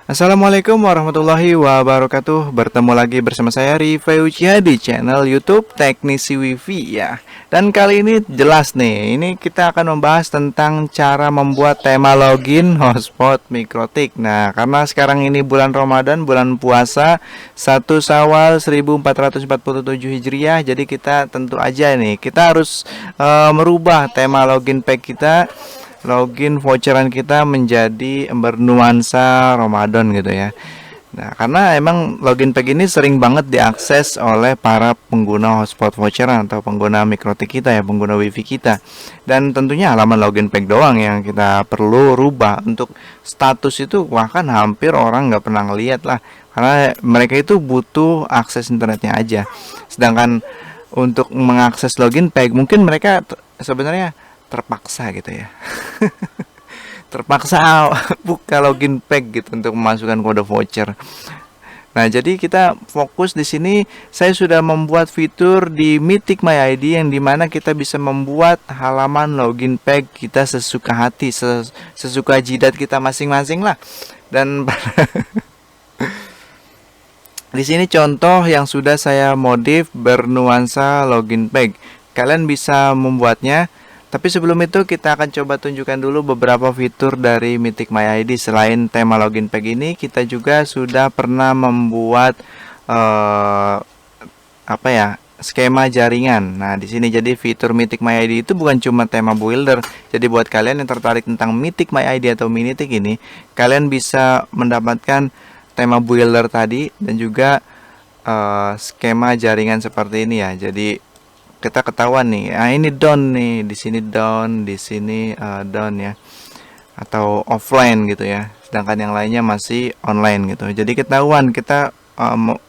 Assalamualaikum warahmatullahi wabarakatuh. Bertemu lagi bersama saya Rifa Uchiha di channel YouTube Teknisi Wifi ya. Dan kali ini jelas nih, ini kita akan membahas tentang cara membuat tema login hotspot Mikrotik. Nah, karena sekarang ini bulan Ramadan, bulan puasa 1 Syawal 1447 Hijriah, jadi kita tentu aja nih, kita harus merubah tema login pack kita, login voucheran kita menjadi bernuansa Ramadan gitu ya. Nah, karena emang login pack ini sering banget diakses oleh para pengguna hotspot voucheran atau pengguna mikrotik kita ya, pengguna wifi kita. Dan tentunya halaman login pack doang yang kita perlu rubah. Untuk status itu bahkan hampir orang nggak pernah ngeliat lah, karena mereka itu butuh akses internetnya aja. Sedangkan untuk mengakses login pack mungkin mereka sebenarnya terpaksa gitu ya. Terpaksa buka login pack gitu untuk memasukkan kode voucher. Nah, jadi kita fokus di sini. Saya sudah membuat fitur di Mythic My ID yang dimana kita bisa membuat halaman login pack kita sesuka hati, sesuka jidat kita masing-masing lah. Dan di sini contoh yang sudah saya modif bernuansa login pack. Kalian bisa membuatnya. Tapi sebelum itu kita akan coba tunjukkan dulu beberapa fitur dari Mythic My ID. Selain tema login pack ini, kita juga sudah pernah membuat apa ya, skema jaringan. Nah, di sini jadi fitur Mythic My ID itu bukan cuma tema builder. Jadi buat kalian yang tertarik tentang Mythic My ID atau Minitik ini, kalian bisa mendapatkan tema builder tadi dan juga skema jaringan seperti ini ya. Jadi kita ketahuan nih, ini down nih, di sini down, di sini down ya, atau offline gitu ya. Sedangkan yang lainnya masih online gitu. Jadi ketahuan, kita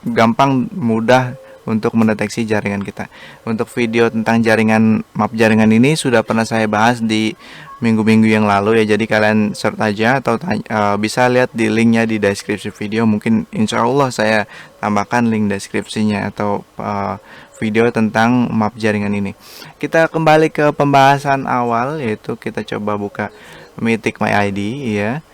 gampang mudah untuk mendeteksi jaringan kita. Untuk video tentang jaringan, map jaringan ini sudah pernah saya bahas di minggu-minggu yang lalu ya. Jadi kalian search aja atau bisa lihat di linknya di deskripsi video. Mungkin insya Allah saya tambahkan link deskripsinya atau video tentang map jaringan ini. Kita kembali ke pembahasan awal, yaitu kita coba buka Mythic My ID ya.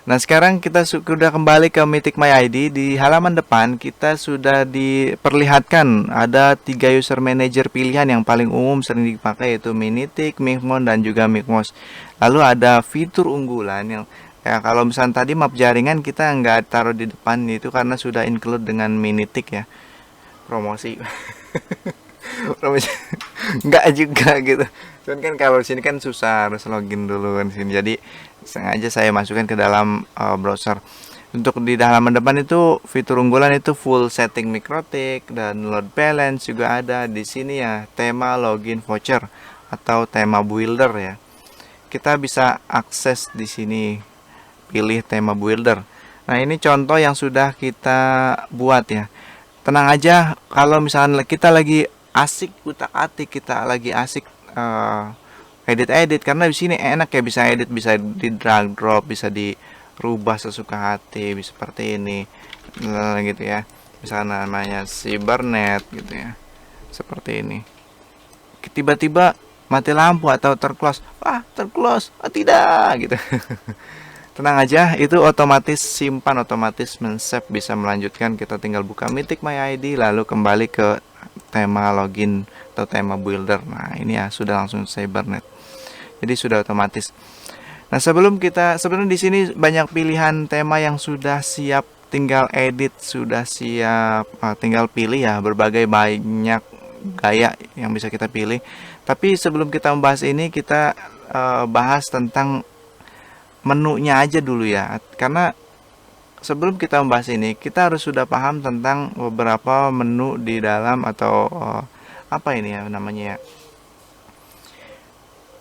Nah, sekarang kita sudah kembali ke Mythic My ID. Di halaman depan kita sudah diperlihatkan ada 3 user manager pilihan yang paling umum sering dipakai, yaitu Minitik, Micmon, dan juga Micmos. Lalu ada fitur unggulan yang ya, kalau misalnya tadi map jaringan kita nggak taruh di depan, itu karena sudah include dengan Minitik ya. Promosi. Promosi nggak juga gitu. Cuman kan kalau sini kan susah, harus login dulu kan sini. Jadi sengaja saya masukkan ke dalam browser. Untuk di halaman depan itu fitur unggulan itu full setting mikrotik dan load balance juga ada di sini ya. Tema login voucher atau tema builder ya. Kita bisa akses di sini, pilih tema builder. Nah, ini contoh yang sudah kita buat ya. Tenang aja, kalau misalnya kita lagi asik utak-atik, kita lagi asik edit-edit, karena di sini enak ya, bisa edit, bisa di drag drop, bisa dirubah sesuka hati, bisa seperti ini gitu ya. Misalnya namanya Cybernet gitu ya, seperti ini. Tiba-tiba mati lampu atau terclose, terclose, tidak gitu. Tenang aja, itu otomatis simpan, otomatis men-save, bisa melanjutkan. Kita tinggal buka Mythic My ID lalu kembali ke tema login atau tema builder. Nah, ini ya sudah langsung Cybernet. Jadi sudah otomatis. Nah, sebenarnya di sini banyak pilihan tema yang sudah siap, tinggal edit, sudah siap, tinggal pilih ya, berbagai banyak gaya yang bisa kita pilih. Tapi sebelum kita membahas ini, kita bahas tentang menunya aja dulu ya, karena sebelum kita membahas ini kita harus sudah paham tentang beberapa menu di dalam atau apa ini ya namanya ya.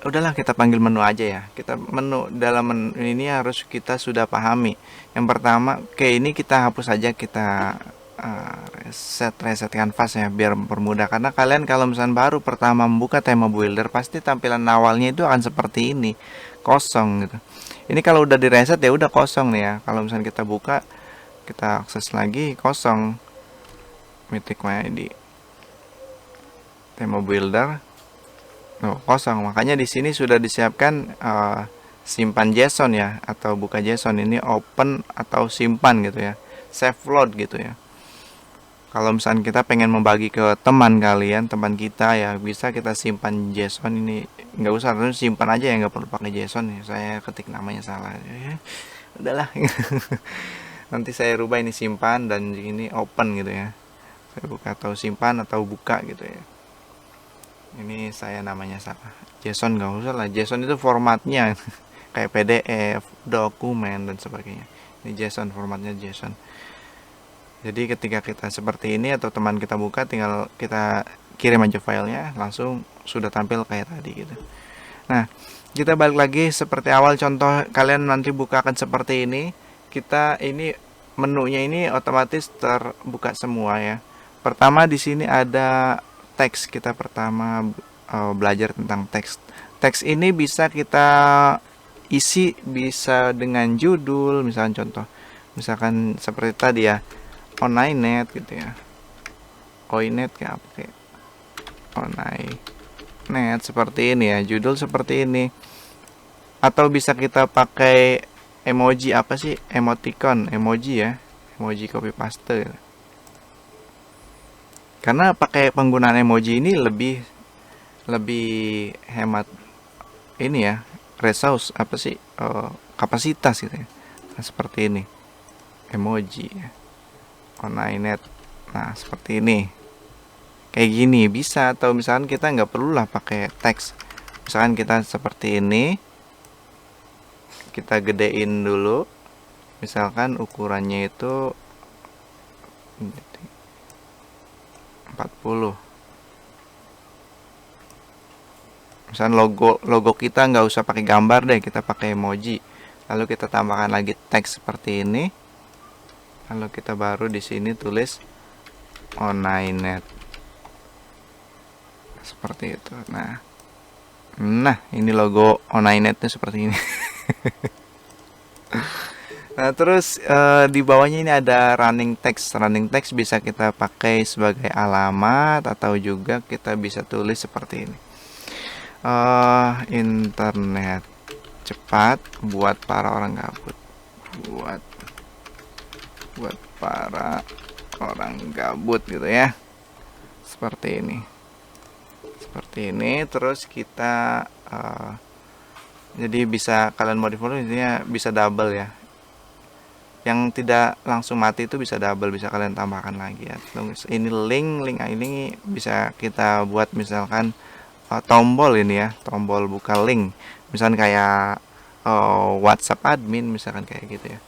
Udahlah, kita panggil menu aja ya. Kita menu dalam menu ini harus kita sudah pahami. Yang pertama, ini kita hapus aja, kita reset kanvas ya biar mempermudah, karena kalian kalau misalnya baru pertama membuka tema builder pasti tampilan awalnya itu akan seperti ini, kosong gitu. Ini kalau udah di reset ya udah kosong nih ya. Kalau misalnya kita buka, kita akses lagi, kosong. Mythic My ID, tema builder, kosong. Makanya di sini sudah disiapkan simpan JSON ya, atau buka JSON. Ini open atau simpan gitu ya, save load gitu ya. Kalau misalnya kita pengen membagi ke teman kalian, teman kita ya, bisa kita simpan JSON. Ini nggak usah, harus simpan aja ya, nggak perlu pakai JSON ya. Saya ketik namanya salah ya, udahlah. Nanti saya rubah ini simpan dan ini open gitu ya. Saya buka atau simpan atau buka gitu ya. Ini saya namanya salah. JSON nggak usah lah. JSON itu formatnya kayak PDF, dokumen dan sebagainya. Ini JSON, formatnya JSON. Jadi ketika kita seperti ini atau teman kita buka, tinggal kita kirim aja filenya, langsung sudah tampil kayak tadi gitu. Nah, kita balik lagi seperti awal contoh, kalian nanti buka akan seperti ini. Kita ini menunya ini otomatis terbuka semua ya. Pertama di sini ada teks. Kita pertama belajar tentang teks. Teks ini bisa kita isi bisa dengan judul, misalkan contoh. Misalkan seperti tadi ya, Onainet gitu ya. Oinet kayak apa kayak Onainet seperti ini ya, judul seperti ini. Atau bisa kita pakai emoji, apa sih, emoticon, emoji ya, emoji copy paste gitu. Karena pakai penggunaan emoji ini lebih hemat ini ya, resource apa sih, kapasitas gitu ya. Nah, seperti ini emoji ya. Onainet. Nah, seperti ini. Kayak gini bisa, atau misalkan kita nggak perlulah pakai teks. Misalkan kita seperti ini, kita gedein dulu. Misalkan ukurannya itu 40. Misalkan logo kita nggak usah pakai gambar deh, kita pakai emoji. Lalu kita tambahkan lagi teks seperti ini. Lalu kita baru di sini tulis Onainet seperti itu. Nah ini logo Onainetnya seperti ini. Nah terus di bawahnya ini ada running text. Running text bisa kita pakai sebagai alamat atau juga kita bisa tulis seperti ini. Internet cepat buat para orang gabut. Buat para orang gabut gitu ya, seperti ini terus kita jadi bisa kalian modify, intinya bisa double ya, yang tidak langsung mati itu bisa double, bisa kalian tambahkan lagi ya. Ini link ini bisa kita buat misalkan tombol ini ya, tombol buka link, misalkan kayak WhatsApp admin misalkan kayak gitu ya.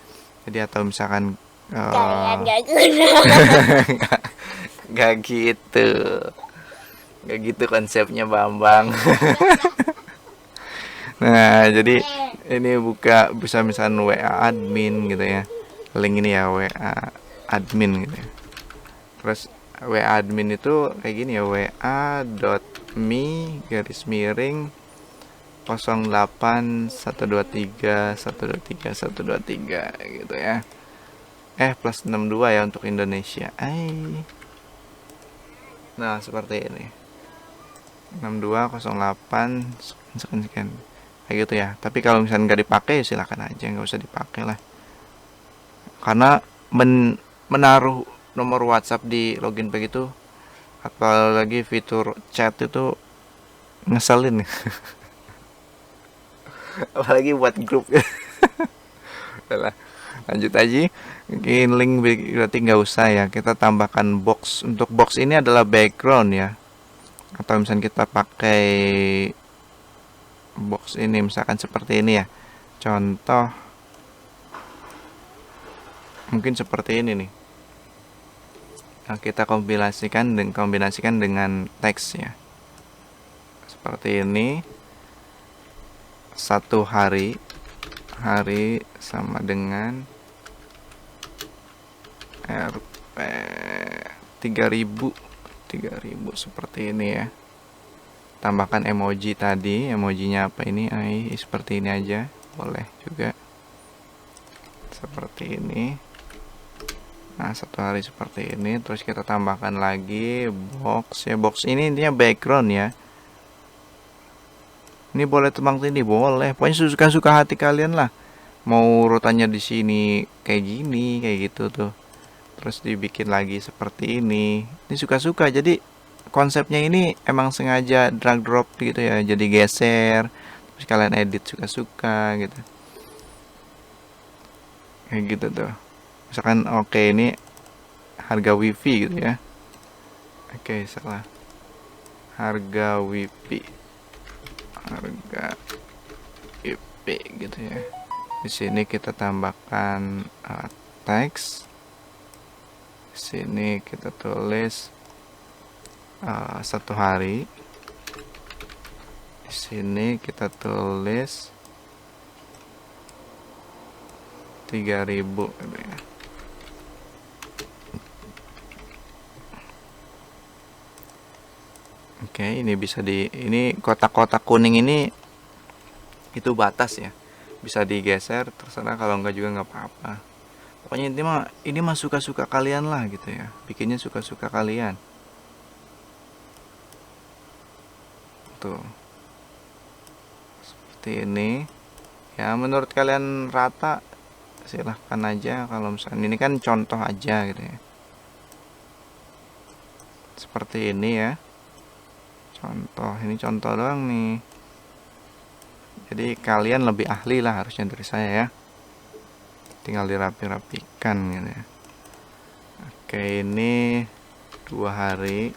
Jadi atau misalkan Gak guna. Gak gitu konsepnya Bambang. Nah jadi ini buka bisa misalkan WA admin gitu ya, link ini ya, WA admin gitu ya. Terus WA admin itu kayak gini ya, wa.me/08123123 gitu ya. Plus 62 ya untuk Indonesia. Nah seperti ini, 6208 sekian kayak gitu ya. Tapi kalau misalnya nggak dipakai silakan aja, nggak usah dipakai lah, karena menaruh nomor WhatsApp di login begitu, apalagi fitur chat itu ngeselin. Apalagi buat grup. Udah, lanjut aja. Link berarti nggak usah ya, kita tambahkan box. Untuk box ini adalah background ya, atau misalnya kita pakai box ini misalkan seperti ini ya, contoh mungkin seperti ini nih. Nah, kita kombinasikan dengan teks ya, seperti ini. 1 hari sama dengan Rp 3000 seperti ini ya. Tambahkan emoji tadi, emojinya apa ini? Seperti ini aja, boleh juga seperti ini. Nah 1 hari seperti ini. Terus kita tambahkan lagi box ya. Box ini intinya background ya. Ini boleh tebang pilih, boleh. Pokoknya suka-suka hati kalian lah. Mau urutannya di sini kayak gini, kayak gitu tuh. Terus dibikin lagi seperti ini. Ini suka-suka. Jadi konsepnya ini emang sengaja drag drop gitu ya. Jadi geser. Terus kalian edit suka-suka gitu. Kayak gitu tuh. Misalkan oke ini harga wifi gitu ya. Oke, salah. Harga wifi. Harga wifi gitu ya. Di sini kita tambahkan teks. Di sini kita tulis 1 hari. Di sini kita tulis 3.000 gitu ya. Oke, ini bisa ini kotak-kotak kuning ini itu batas ya. Bisa digeser terserah, kalau enggak juga nggak apa-apa. Pokoknya ini mah suka-suka kalian lah gitu ya. Bikinnya suka-suka kalian. Tuh. Seperti ini. Ya, menurut kalian rata silahkan aja. Kalau misalnya ini kan contoh aja gitu ya. Seperti ini ya. Contoh, ini contoh doang nih. Jadi kalian lebih ahli lah harusnya dari saya ya. Tinggal dirapi-rapikan gitu ya. Oke, ini 2 hari.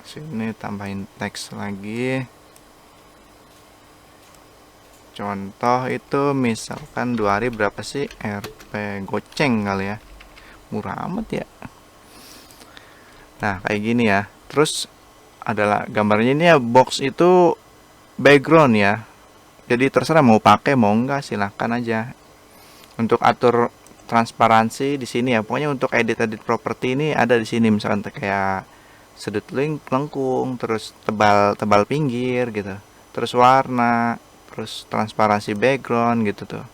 Sini tambahin teks lagi. Contoh itu misalkan 2 hari berapa sih RP goceng kali ya. Murah amat ya. Nah, kayak gini ya. Terus adalah gambarnya ini ya, box itu background ya. Jadi terserah mau pakai mau enggak, silahkan aja. Untuk atur transparansi di sini ya. Pokoknya untuk edit-edit properti ini ada di sini, misalkan kayak sudut lengkung, terus tebal pinggir gitu. Terus warna, terus transparansi background gitu tuh.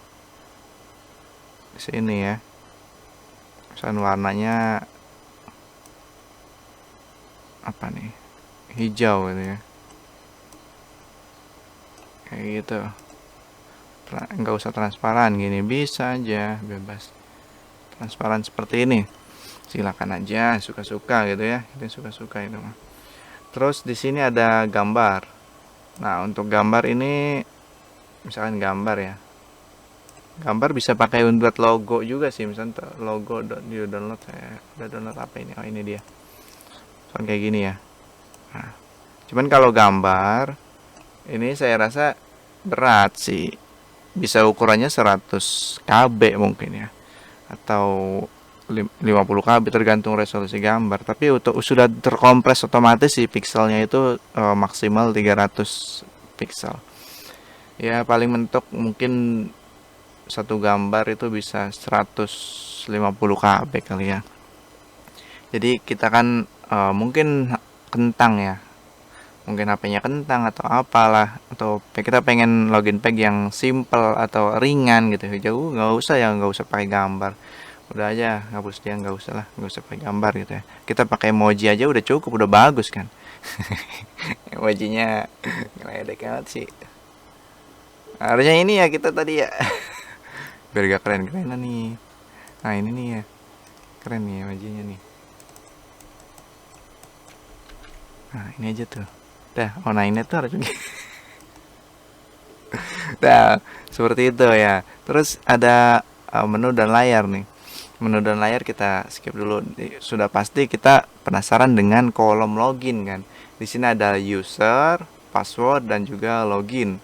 Di sini ya. Misalkan warnanya apa nih? Hijau gitu ya. Kayak gitu. Nggak usah transparan gini, bisa aja bebas transparan seperti ini, silakan aja, suka-suka gitu ya. Itu suka-suka itu mah. Terus di sini ada gambar. Nah, untuk gambar ini misalkan gambar ya, gambar bisa pakai buat logo juga sih. Misalnya logo di download, saya udah download apa ini, oh ini dia. Misalkan kayak gini ya. Nah, cuman kalau gambar ini saya rasa berat sih. Bisa ukurannya 100 KB mungkin ya, atau 50 KB tergantung resolusi gambar. Tapi untuk sudah terkompres otomatis sih, pixelnya itu maksimal 300 pixel. Ya paling mentok mungkin satu gambar itu bisa 150 KB kali ya. Jadi kita kan mungkin kentang ya, mungkin HP-nya kentang atau apalah, atau kita pengen login page yang simple atau ringan gitu, jauh nggak usah ya, nggak usah pakai gambar, udah aja hapus dia, nggak usah lah, nggak usah pakai gambar gitu ya. Kita pakai emoji aja udah cukup, udah bagus kan. Emojinya ngeledek banget sih. Harusnya ini ya kita tadi ya. Biar gak keren-kerenan nih. Nah ini nih ya, keren nih emojinya nih. Nah ini aja tuh. Dah, warnainnya tuh harus begini. Nah, seperti itu ya. Terus ada menu dan layar nih. Menu dan layar kita skip dulu. Sudah pasti kita penasaran dengan kolom login kan. Di sini ada user, password dan juga login.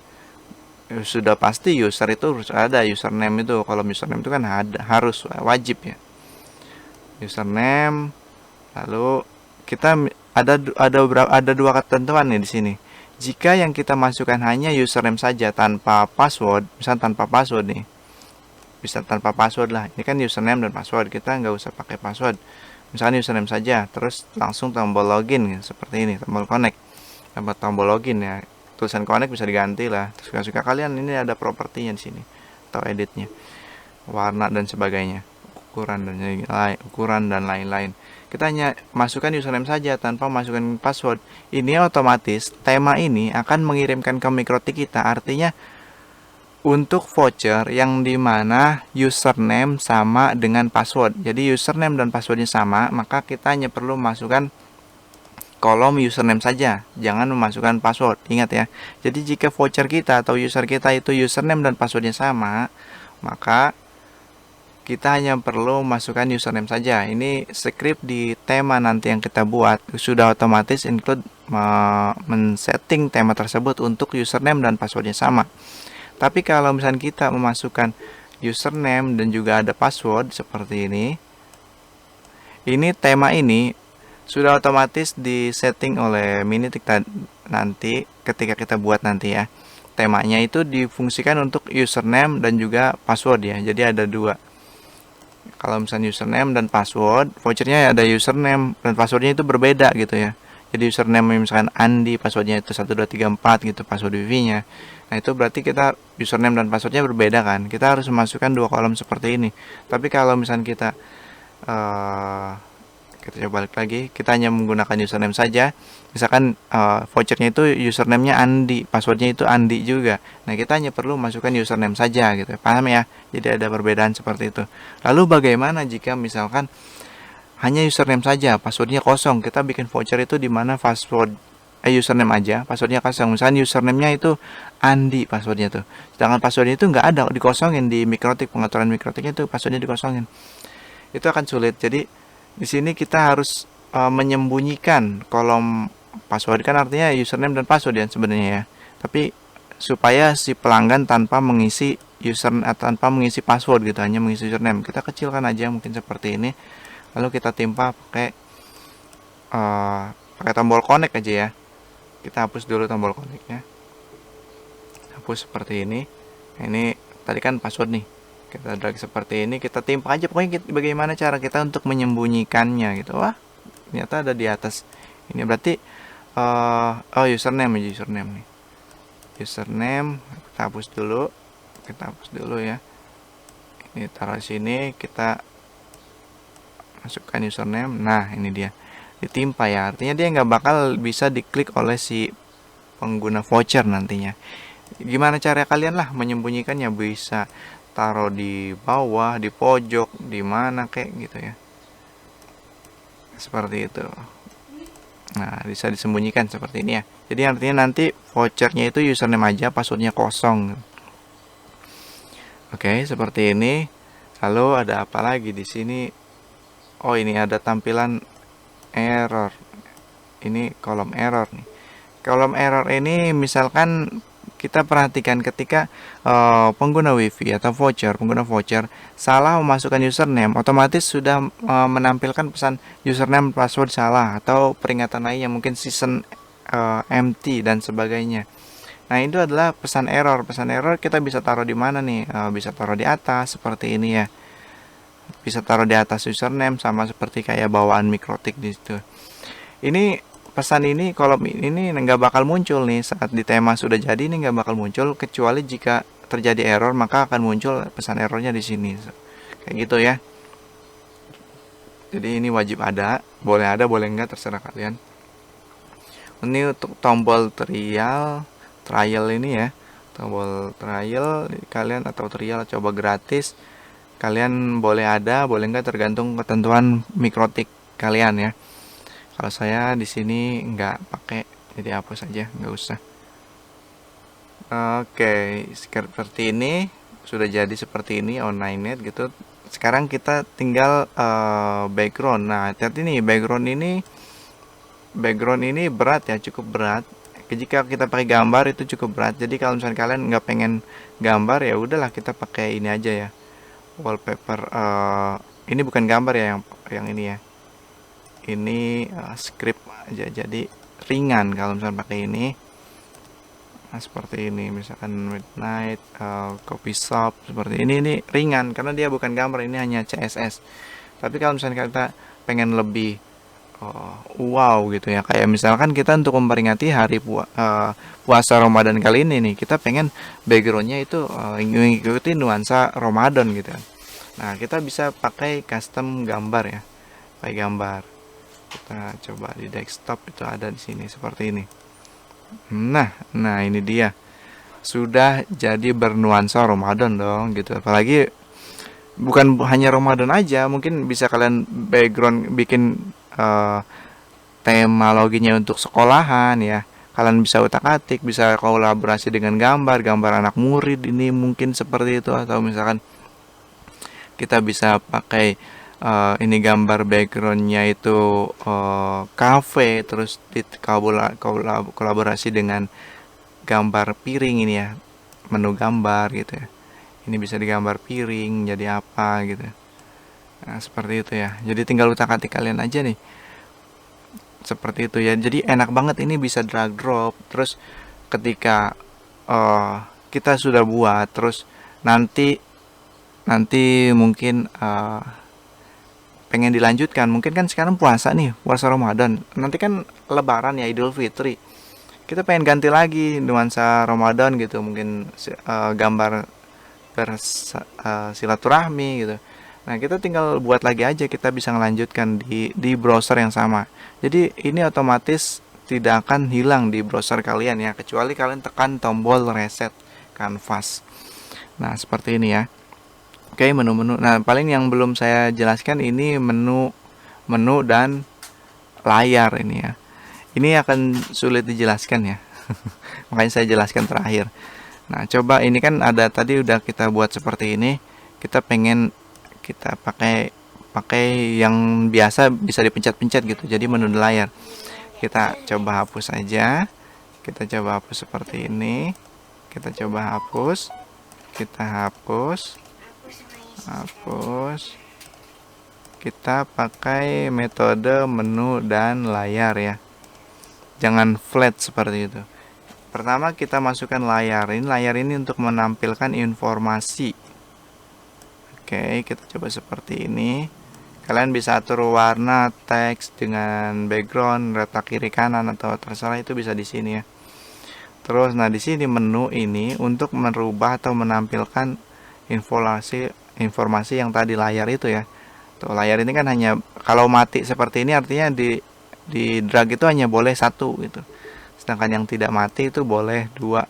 Sudah pasti user itu harus ada, username itu. Kalau username itu kan harus wajib ya. Username, lalu kita ada dua ketentuan nih di sini. Jika yang kita masukkan hanya username saja tanpa password, misalnya tanpa password nih, bisa tanpa password lah. Ini kan username dan password, kita nggak usah pakai password. Misalnya username saja, terus langsung tombol login ya, seperti ini, tombol connect, tombol login ya. Tulisan connect bisa diganti lah. Terus suka kalian ini ada propertinya di sini atau editnya, warna dan sebagainya. ukuran dan lain-lain. Kita hanya masukkan username saja tanpa masukkan password. Ini otomatis tema ini akan mengirimkan ke Mikrotik kita. Artinya untuk voucher yang dimana username sama dengan password. Jadi username dan passwordnya sama, maka kita hanya perlu masukkan kolom username saja, jangan memasukkan password. Ingat ya. Jadi jika voucher kita atau user kita itu username dan passwordnya sama, maka kita hanya perlu masukkan username saja. Ini script di tema nanti yang kita buat sudah otomatis include men-setting tema tersebut untuk username dan passwordnya sama. Tapi kalau misalnya kita memasukkan username dan juga ada password seperti ini tema ini sudah otomatis disetting oleh Minitik nanti ketika kita buat nanti ya. Temanya itu difungsikan untuk username dan juga password ya. Jadi ada dua. Kalau misalnya username dan password, vouchernya ada username dan passwordnya itu berbeda gitu ya. Jadi username misalkan Andi, passwordnya itu 1234 gitu, password wifi-nya. Nah itu berarti kita username dan passwordnya berbeda kan. Kita harus memasukkan dua kolom seperti ini. Tapi kalau misalnya kita coba balik lagi, kita hanya menggunakan username saja. Misalkan vouchernya itu username-nya Andi, passwordnya itu Andi juga. Nah kita hanya perlu masukkan username saja gitu, paham ya? Jadi ada perbedaan seperti itu. Lalu bagaimana jika misalkan hanya username saja, passwordnya kosong? Kita bikin voucher itu di mana username aja, passwordnya kosong. Misalnya username-nya itu Andi, passwordnya tuh. Sedangkan passwordnya itu nggak ada, dikosongin di Mikrotik, pengaturan Mikrotiknya itu passwordnya dikosongin. Itu akan sulit. Jadi di sini kita harus menyembunyikan kolom password, kan artinya username dan password ya sebenarnya ya. Tapi supaya si pelanggan tanpa mengisi tanpa mengisi password gitu, hanya mengisi username. Kita kecilkan aja mungkin seperti ini. Lalu kita timpa pakai tombol connect aja ya. Kita hapus dulu tombol connectnya. Hapus seperti ini. Nah, ini tadi kan password nih. Kita drag seperti ini, kita timpa aja. Pokoknya bagaimana cara kita untuk menyembunyikannya gitu. Wah, ternyata ada di atas. Ini berarti username nih. Username kita hapus dulu ya. Ini taruh di sini, kita masukkan username. Nah, ini dia. Ditimpa ya. Artinya dia nggak bakal bisa diklik oleh si pengguna voucher nantinya. Gimana cara kalian lah menyembunyikannya? Bisa taruh di bawah, di pojok, di mana kayak gitu ya. Seperti itu. Nah, bisa disembunyikan seperti ini ya. Jadi artinya nanti vouchernya itu username aja, passwordnya kosong. Oke, seperti ini. Lalu ada apa lagi di sini? Oh, ini ada tampilan error. Ini kolom error nih. Kolom error ini misalkan kita perhatikan ketika pengguna wifi atau pengguna voucher salah memasukkan username, otomatis sudah menampilkan pesan username password salah atau peringatan lain yang mungkin season empty dan sebagainya. Nah, itu adalah pesan error. Pesan error kita bisa taruh di mana nih? Bisa taruh di atas seperti ini ya. Bisa taruh di atas username sama seperti kayak bawaan Mikrotik di situ. Ini pesan ini, kolom ini nggak bakal muncul nih saat di tema sudah jadi, ini nggak bakal muncul kecuali jika terjadi error, maka akan muncul pesan errornya di sini kayak gitu ya. Jadi ini wajib ada, boleh enggak terserah kalian. Ini untuk tombol trial ini ya, tombol trial kalian atau trial coba gratis kalian boleh ada, boleh enggak tergantung ketentuan Mikrotik kalian ya. Kalau saya di sini nggak pakai, jadi hapus aja, nggak usah. Oke, seperti ini sudah jadi seperti ini online net gitu. Sekarang kita tinggal background. Nah, hati-hati nih, background ini berat ya, cukup berat. Jika kita pakai gambar itu cukup berat. Jadi kalau misalnya kalian nggak pengen gambar ya udahlah kita pakai ini aja ya, wallpaper. Ini bukan gambar ya, yang ini ya. Ini script aja, jadi ringan kalau misalnya pakai ini. Nah, seperti ini misalkan midnight, copy shop seperti ini ringan karena dia bukan gambar, ini hanya CSS. Tapi kalau misalnya kita pengen lebih wow gitu ya, kayak misalkan kita untuk memperingati hari puasa Ramadan kali ini nih, kita pengen backgroundnya itu mengikuti nuansa Ramadan gitu. Nah, kita bisa pakai custom gambar ya. Pakai gambar. Kita coba di desktop, itu ada di sini seperti ini. Nah ini dia. Sudah jadi bernuansa Ramadan dong gitu. Apalagi bukan hanya Ramadan aja, mungkin bisa kalian background bikin eh, tema loginya untuk sekolahan ya. Kalian bisa utak-atik, bisa kolaborasi dengan gambar anak murid ini mungkin seperti itu, atau misalkan kita bisa pakai ini gambar backgroundnya itu cafe, terus kolaborasi dengan gambar piring ini ya, menu gambar gitu ya. Ini bisa digambar piring jadi apa gitu. Nah, seperti itu ya. Jadi tinggal utak-atik kalian aja nih. Seperti itu ya. Jadi enak banget, ini bisa drag drop. Terus ketika kita sudah buat, terus nanti nanti mungkin pengen dilanjutkan, mungkin kan sekarang puasa nih, puasa Ramadan, nanti kan Lebaran ya, Idul Fitri, kita pengen ganti lagi nuansa Ramadan gitu, mungkin gambar silaturahmi gitu. Nah, kita tinggal buat lagi aja, kita bisa melanjutkan di browser yang sama. Jadi ini otomatis tidak akan hilang di browser kalian ya, kecuali kalian tekan tombol reset canvas. Nah, seperti ini ya. Oke, menu-menu. Nah, paling yang belum saya jelaskan ini menu dan layar ini ya. Ini akan sulit dijelaskan ya. Makanya saya jelaskan terakhir. Nah, coba ini kan ada tadi udah kita buat seperti ini. Kita pengen kita pakai yang biasa bisa dipencet-pencet gitu. Jadi menu di layar. Kita coba hapus aja. Kita coba hapus seperti ini. Kita coba hapus. Kita hapus. Kita pakai metode menu dan layar ya. Jangan flat seperti itu. Pertama kita masukkan layar. Layar ini untuk menampilkan informasi. Oke, kita coba seperti ini. Kalian bisa atur warna teks dengan background, letak kiri kanan atau terserah, itu bisa di sini ya. Terus nah di sini menu ini untuk merubah atau menampilkan informasi yang tadi layar itu ya. Tuh, layar ini kan hanya kalau mati seperti ini artinya di drag itu hanya boleh satu gitu. Sedangkan yang tidak mati itu boleh dua.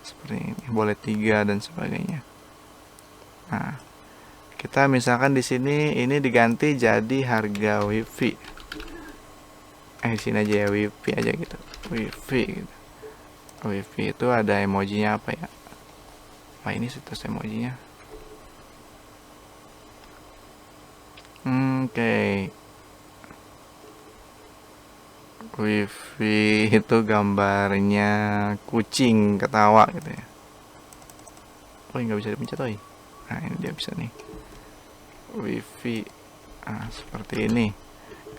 Seperti ini, boleh tiga dan sebagainya. Nah, kita misalkan di sini ini diganti jadi harga wifi. Di sini aja ya, wifi aja gitu. Wifi gitu. Wifi itu ada emojinya apa ya? Wah, ini situs emojinya. Oke. Wifi itu gambarnya kucing ketawa gitu ya. Oh, nggak bisa dipencet, oh. Nah, ini dia bisa nih. Wifi. Seperti ini.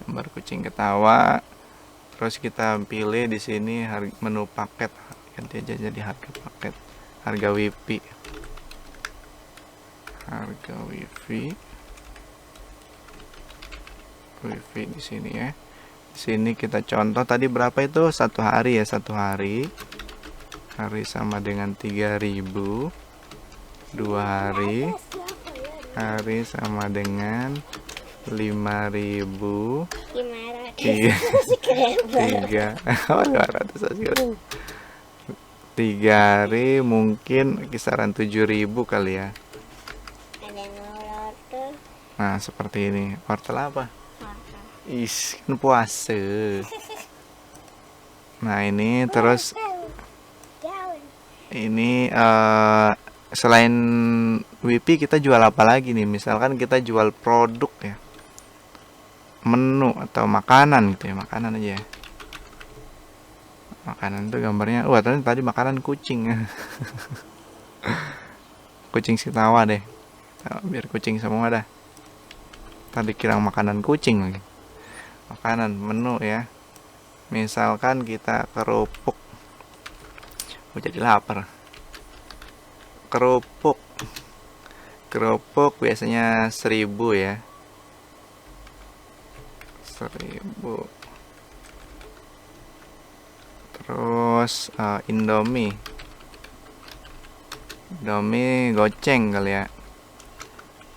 Gambar kucing ketawa. Terus kita pilih di sini menu paket. Ganti aja jadi harga paket. Harga wifi. Harga wifi. Wifi di sini ya. Di sini kita contoh tadi berapa itu? 1 hari ya, 1 hari. Hari sama dengan 3.000. 2 hari. Hari sama dengan 5.000. 3 hari mungkin kisaran 7.000 kali ya. Nah, seperti ini. Wortel apa? Kan puasa. Nah, ini terus ini selain wifi kita jual apa lagi nih? Misalkan kita jual produk ya, menu atau makanan gitu ya, makanan aja ya. Makanan itu gambarnya, tadi makanan kucing. Kucing Sitawa deh, biar kucing semua dah. Tadi kira makanan kucing lagi. Makanan menu ya, misalkan kita kerupuk. Jadi lapar. Kerupuk biasanya 1.000 ya. 1.000. Terus Indomie goceng kali ya.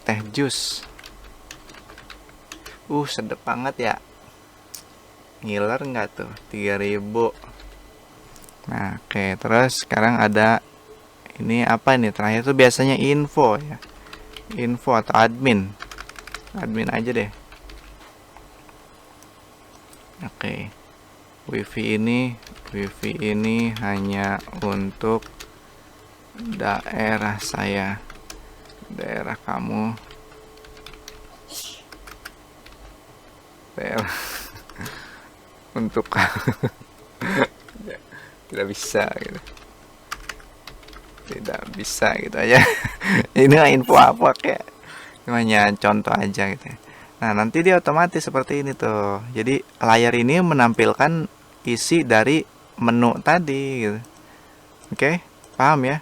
teh jus. Sedep banget ya. Ngiler nggak tuh? 3.000. Nah, oke. Terus sekarang ada ini apa nih? Terakhir tuh biasanya info ya. Info atau admin. Admin aja deh. Oke. Wifi ini hanya untuk daerah saya. Daerah kamu. Daerah untuk tidak bisa gitu. Tidak bisa gitu aja. Ini info apa kayak hanya contoh aja gitu ya. Nah, nanti dia otomatis seperti ini tuh. Jadi layar ini menampilkan isi dari menu tadi gitu. Oke, paham ya?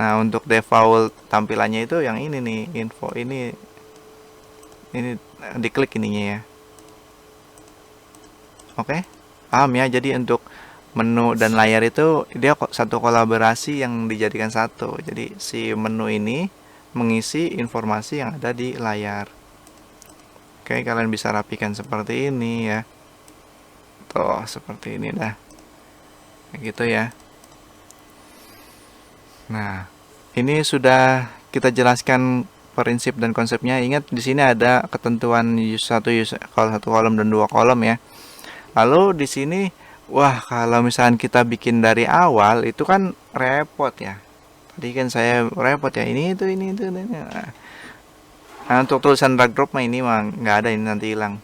Nah, untuk default tampilannya itu yang ini nih, info ini diklik ininya ya. Oke, paham ya? Jadi untuk menu dan layar itu dia satu kolaborasi yang dijadikan satu. Jadi si menu ini mengisi informasi yang ada di layar. Oke, kalian bisa rapikan seperti ini ya. Tuh, seperti ini dah. Kayak gitu ya. Nah, ini sudah kita jelaskan prinsip dan konsepnya. Ingat di sini ada ketentuan satu kolom dan 2 kolom ya. Lalu di sini, wah, kalau misalkan kita bikin dari awal itu kan repot ya. Tadi kan saya repot ya, ini itu. Nah, untuk tulisan drag drop mah ini mah nggak ada, ini nanti hilang.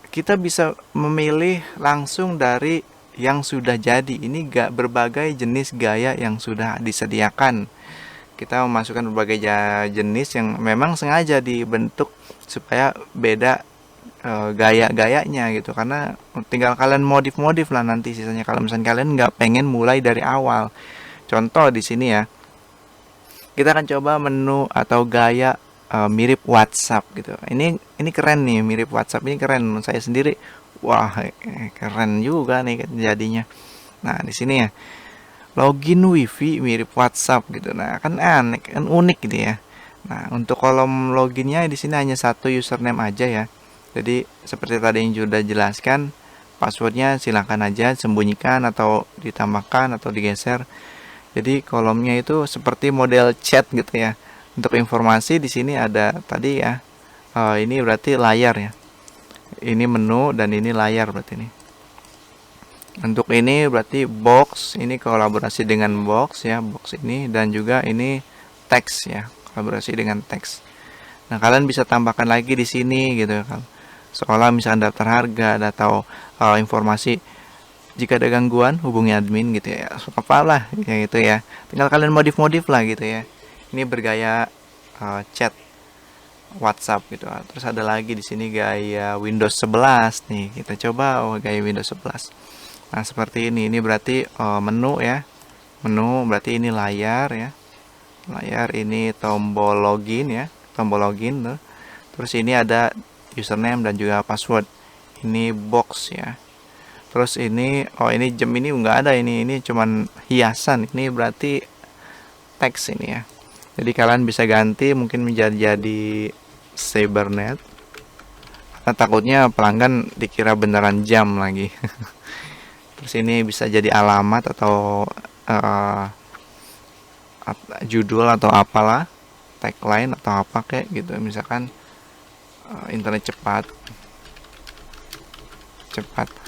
Kita bisa memilih langsung dari yang sudah jadi. Ini berbagai jenis gaya yang sudah disediakan. Kita memasukkan berbagai jenis yang memang sengaja dibentuk supaya beda gaya-gayanya gitu, karena tinggal kalian modif lah nanti sisanya kalau misalnya kalian nggak pengen mulai dari awal. Contoh di sini ya, kita akan coba menu atau gaya mirip WhatsApp gitu. Ini keren nih, mirip WhatsApp ini keren menurut saya sendiri. Wah, keren juga nih jadinya. Nah, di sini ya, login wifi mirip WhatsApp gitu. Nah, kan aneh, kan unik gitu ya. Nah, untuk kolom loginnya di sini hanya satu username aja ya. Jadi seperti tadi yang sudah jelaskan, passwordnya silahkan aja sembunyikan atau ditambahkan atau digeser. Jadi kolomnya itu seperti model chat gitu ya. Untuk informasi di sini ada tadi ya. Ini berarti layar ya. Ini menu dan ini layar berarti ini. Untuk ini berarti box, ini kolaborasi dengan box ya, box ini, dan juga ini teks ya, kolaborasi dengan teks. Nah, kalian bisa tambahkan lagi di sini gitu kan. Seolah misalnya daftar harga atau informasi, jika ada gangguan hubungi admin gitu ya, apalah ya gitu ya, tinggal kalian modif lah gitu ya. Ini bergaya chat WhatsApp gitu. Terus ada lagi di sini gaya Windows 11 nih, kita coba gaya Windows 11. Nah, seperti ini berarti menu ya, menu berarti ini layar ya, layar ini tombol login ya, tombol login tuh. Terus ini ada username dan juga password. Ini box ya. Terus ini ini jam ini nggak ada, ini cuman hiasan. Ini berarti teks ini ya. Jadi kalian bisa ganti mungkin menjadi cybernet. Karena takutnya pelanggan dikira beneran jam lagi. Terus ini bisa jadi alamat atau judul atau apalah, tagline atau apa kayak gitu, misalkan internet cepat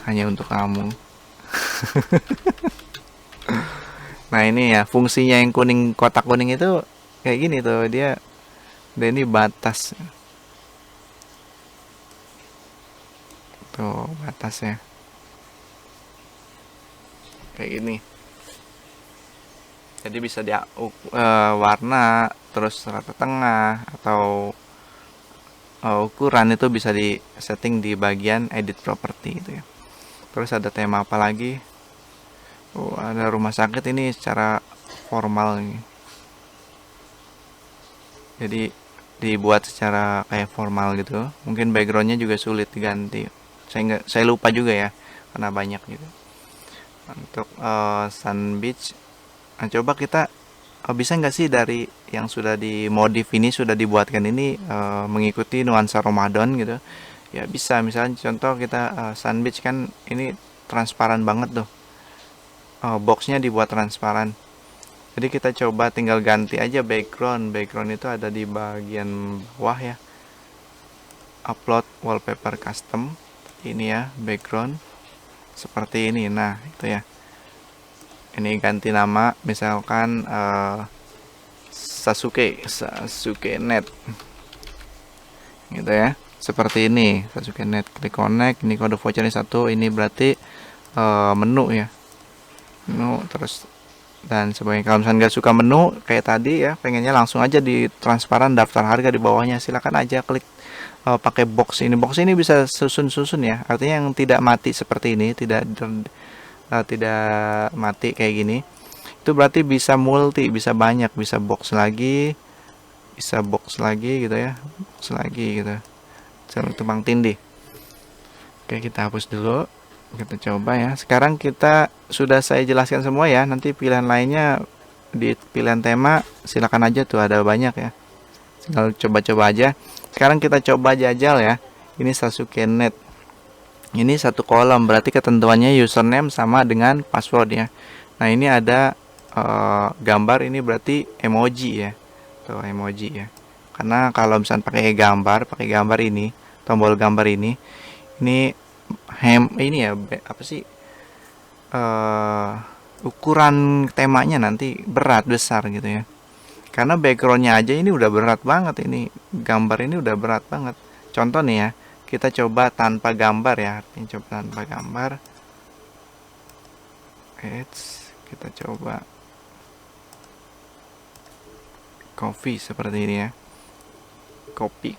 hanya untuk kamu. Nah, ini ya fungsinya yang kuning, kotak kuning itu kayak gini tuh, dia ini batas tuh, batasnya kayak gini. Jadi bisa dia warna, terus rata tengah atau ukuran itu bisa di setting di bagian edit property itu ya. Terus ada tema apa lagi? Ada rumah sakit, ini secara formal nih. Jadi dibuat secara kayak formal gitu. Mungkin backgroundnya juga sulit diganti. Saya lupa juga ya, karena banyak gitu. Untuk Sun Beach, nah, coba kita bisa nggak sih dari yang sudah dimodif ini, sudah dibuatkan ini mengikuti nuansa Ramadan gitu. Ya bisa, misalnya contoh kita Sunbeach kan ini transparan banget tuh. Boxnya dibuat transparan. Jadi kita coba tinggal ganti aja background. Background itu ada di bagian bawah ya. Upload wallpaper custom. Ini ya background seperti ini. Nah itu ya. Ini ganti nama, misalkan Sasuke Net, gitu ya. Seperti ini Sasuke Net. Klik connect. Ini kode vouchernya 1. Ini berarti menu ya. Menu terus dan sebagainya. Kalau misalnya nggak suka menu kayak tadi ya, pengennya langsung aja di transparan daftar harga di bawahnya, silakan aja klik pakai box ini. Box ini bisa susun-susun ya, artinya yang tidak mati seperti ini, tidak mati kayak gini, itu berarti bisa multi, bisa banyak, bisa box lagi gitu ya, box lagi gitu, tumpang tindih. Oke, kita hapus dulu. Kita coba ya. Sekarang kita sudah saya jelaskan semua ya. Nanti pilihan lainnya di pilihan tema silakan aja tuh, ada banyak ya. Tinggal coba-coba aja. Sekarang kita coba jajal ya. Ini Sasuke Net. Ini satu kolom, berarti ketentuannya username sama dengan password ya. Nah, ini ada gambar, ini berarti emoji ya. Tuh emoji ya. Karena kalau misalnya pakai gambar ini, tombol gambar ini ini ya apa sih ukuran temanya nanti besar gitu ya, karena backgroundnya aja ini udah berat banget, ini gambar ini udah berat banget. Contoh nih ya, kita coba tanpa gambar ya, artinya coba tanpa gambar. Kita coba copy seperti ini ya, copy.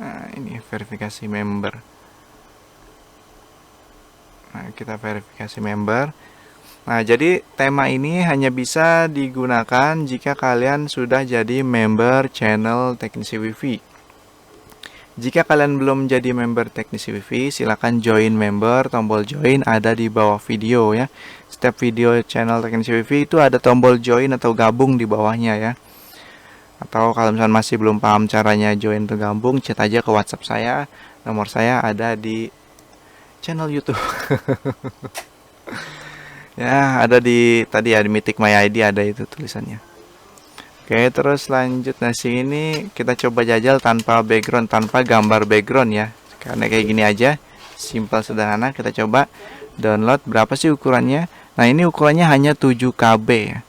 Nah ini verifikasi member. Nah, kita verifikasi member. Nah, jadi tema ini hanya bisa digunakan jika kalian sudah jadi member channel Teknisi Wifi. Jika kalian belum jadi member Teknisi Wifi, silakan join member. Tombol join ada di bawah video ya. Setiap video channel Teknisi Wifi itu ada tombol join atau gabung di bawahnya ya. Atau kalau misalnya masih belum paham caranya join atau gabung, chat aja ke WhatsApp saya. Nomor saya ada di channel YouTube. Ya, ada di tadi ya, di Mythic My ID ada itu tulisannya. Oke, terus lanjut. Nah, sini kita coba jajal tanpa background, tanpa gambar background ya. Karena kayak gini aja, simple sederhana. Kita coba download. Berapa sih ukurannya? Nah, ini ukurannya hanya 7KB ya.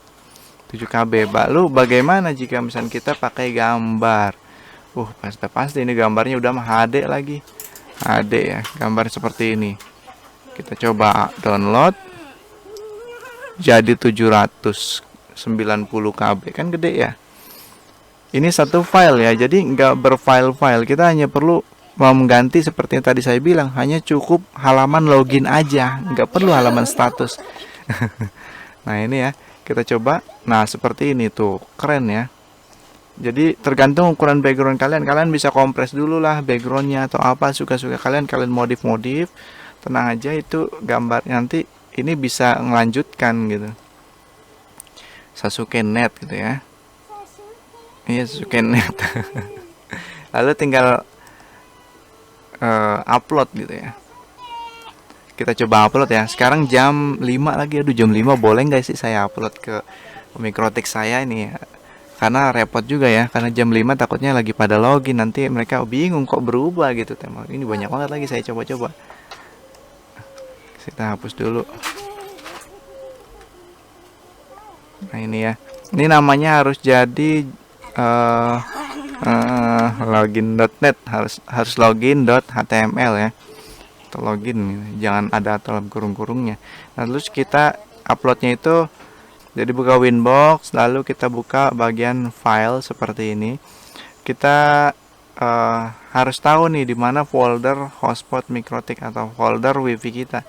7KB. Lalu bagaimana jika misalnya kita pakai gambar? Pasti ini gambarnya udah mah HD lagi. HD ya, gambar seperti ini. Kita coba download. Jadi 790 KB, kan gede ya. Ini satu file ya, jadi nggak berfile-file. Kita hanya perlu mengganti seperti yang tadi saya bilang, hanya cukup halaman login aja, nggak perlu halaman status. Nah ini ya, kita coba. Nah seperti ini tuh, keren ya. Jadi tergantung ukuran background kalian. Kalian bisa kompres dulu lah backgroundnya atau apa, suka-suka kalian modif-modif. Tenang aja, itu gambar nanti ini bisa ngelanjutkan gitu. Sasuke Net gitu ya. Iya, Sasuke Net. Lalu tinggal upload gitu ya. Kita coba upload ya. Sekarang jam 5 lagi. Aduh, jam 5 boleh nggak sih saya upload ke Mikrotik saya ini ya? Karena repot juga ya, karena jam 5 takutnya lagi pada login, nanti mereka bingung kok berubah gitu tema. Ini banyak banget lagi saya coba-coba. Kita hapus dulu. Nah ini ya, ini namanya harus jadi login.net, harus login.html ya, atau login, jangan ada dalam kurung-kurungnya. Nah terus kita uploadnya itu, jadi buka Winbox, lalu kita buka bagian file seperti ini. Kita harus tahu nih di mana folder hotspot Mikrotik atau folder wifi kita.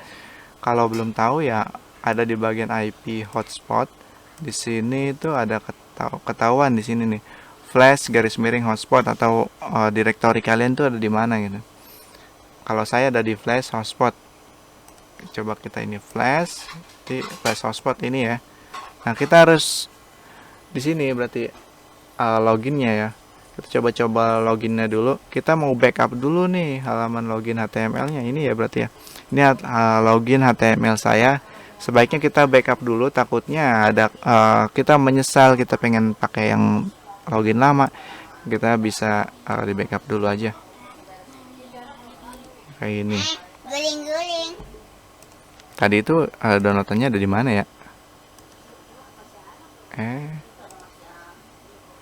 Kalau belum tahu ya ada di bagian IP hotspot. Di sini itu ada ketahuan di sini nih. Flash _ hotspot atau direktori kalian tuh ada di mana gitu. Kalau saya ada di flash hotspot. Coba kita ini flash, di flash hotspot ini ya. Nah, kita harus di sini berarti loginnya ya. Kita coba-coba loginnya dulu. Kita mau backup dulu nih halaman login HTML-nya ini ya berarti ya. Ini login HTML saya. Sebaiknya kita backup dulu, takutnya ada kita menyesal kita pengen pakai yang login lama. Kita bisa di backup dulu aja. Kayak ini. Guling-guling. Tadi itu downloadannya ada di mana ya?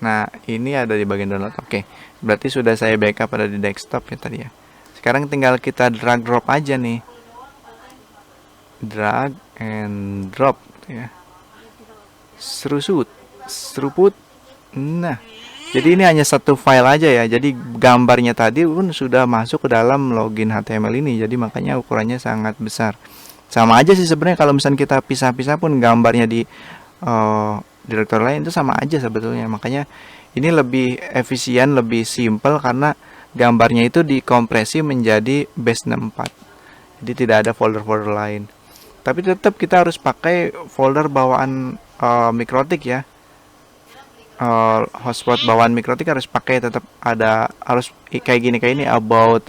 Nah, ini ada di bagian download. Oke, berarti sudah saya backup ada di desktop ya tadi ya. Sekarang tinggal kita drag drop aja nih. Drag and drop gitu ya. Seruput. Nah, jadi ini hanya satu file aja ya. Jadi gambarnya tadi pun sudah masuk ke dalam login HTML ini. Jadi makanya ukurannya sangat besar. Sama aja sih sebenarnya kalau misalnya kita pisah-pisah pun gambarnya di direktur lain itu sama aja sebetulnya. Makanya ini lebih efisien, lebih simple karena gambarnya itu dikompresi menjadi base64. Jadi tidak ada folder-folder lain. Tapi tetap kita harus pakai folder bawaan Mikrotik ya. Hotspot bawaan Mikrotik harus pakai, tetap ada, harus kayak gini about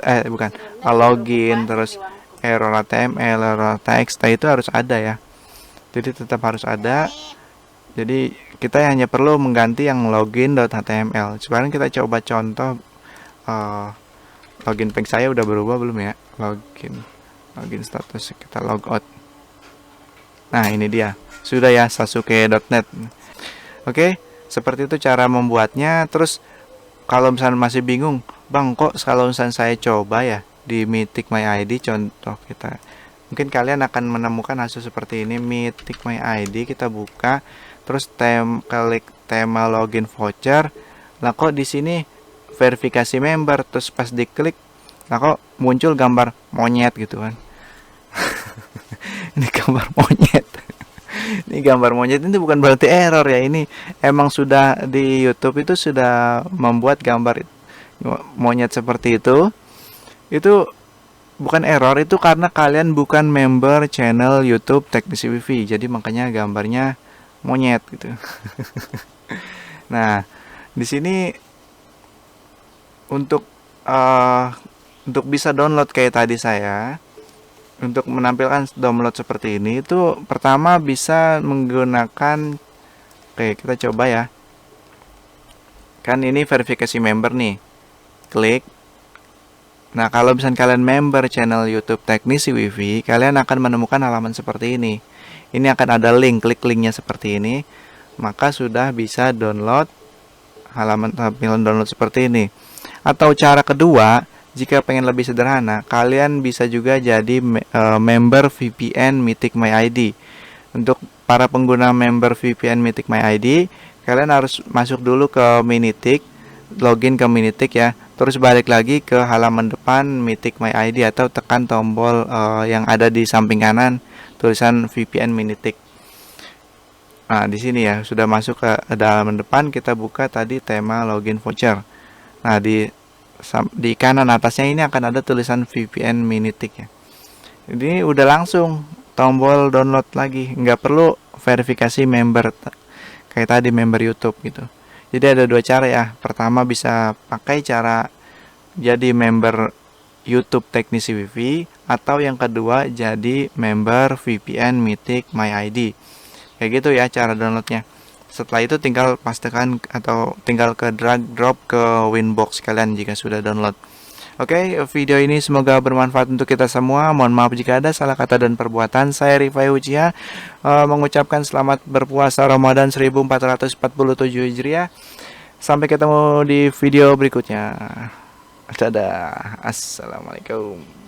login, terus error HTML, error txt itu harus ada ya. Jadi tetap harus ada. Jadi kita hanya perlu mengganti yang login.html. Sekarang kita coba contoh login page saya udah berubah belum ya? Login status, kita logout. Nah, ini dia. Sudah ya, sasuke.net. Oke, seperti itu cara membuatnya. Terus kalau misalnya masih bingung, Bang, kok kalau misalnya saya coba ya di Mythic My ID contoh kita. Mungkin kalian akan menemukan hasil seperti ini. Mythic My ID kita buka, terus klik tema login voucher. Nah, kok di sini verifikasi member, terus pas diklik, nah kok muncul gambar monyet gitu kan. Ini gambar monyet. Ini gambar monyet itu bukan berarti error ya. Ini emang sudah di YouTube itu sudah membuat gambar monyet seperti itu. Itu bukan error, itu karena kalian bukan member channel YouTube Teknisi Wifi. Jadi makanya gambarnya monyet gitu. Nah, di sini untuk bisa download kayak tadi saya, untuk menampilkan download seperti ini itu pertama bisa menggunakan, oke kita coba ya. Kan ini verifikasi member nih. Klik. Nah, kalau misalnya kalian member channel YouTube Teknisi Wifi, kalian akan menemukan halaman seperti ini. Ini akan ada link, klik linknya seperti ini, maka sudah bisa download halaman tampilan download seperti ini. Atau cara kedua, jika pengen lebih sederhana, kalian bisa juga jadi member VPN Mythic My ID. Untuk para pengguna member VPN Mythic My ID, kalian harus masuk dulu ke Minitik, login ke Minitik ya, terus balik lagi ke halaman depan Mythic My ID atau tekan tombol yang ada di samping kanan tulisan VPN Minitik. Nah, di sini ya sudah masuk ke halaman depan, kita buka tadi tema login voucher. Nah, di kanan atasnya ini akan ada tulisan VPN Minitik ya. Ini udah langsung tombol download lagi, nggak perlu verifikasi member kayak tadi member YouTube gitu. Jadi ada dua cara ya. Pertama bisa pakai cara jadi member YouTube Teknisi Wifi, atau yang kedua jadi member VPN Mythic My ID. Kayak gitu ya cara downloadnya. Setelah itu tinggal pastikan atau tinggal ke drag drop ke Winbox kalian jika sudah download. Oke, video ini semoga bermanfaat untuk kita semua. Mohon maaf jika ada salah kata dan perbuatan. Saya Rifai Ujia mengucapkan selamat berpuasa Ramadan 1447 Hijriah. Sampai ketemu di video berikutnya. Dadah. Assalamualaikum.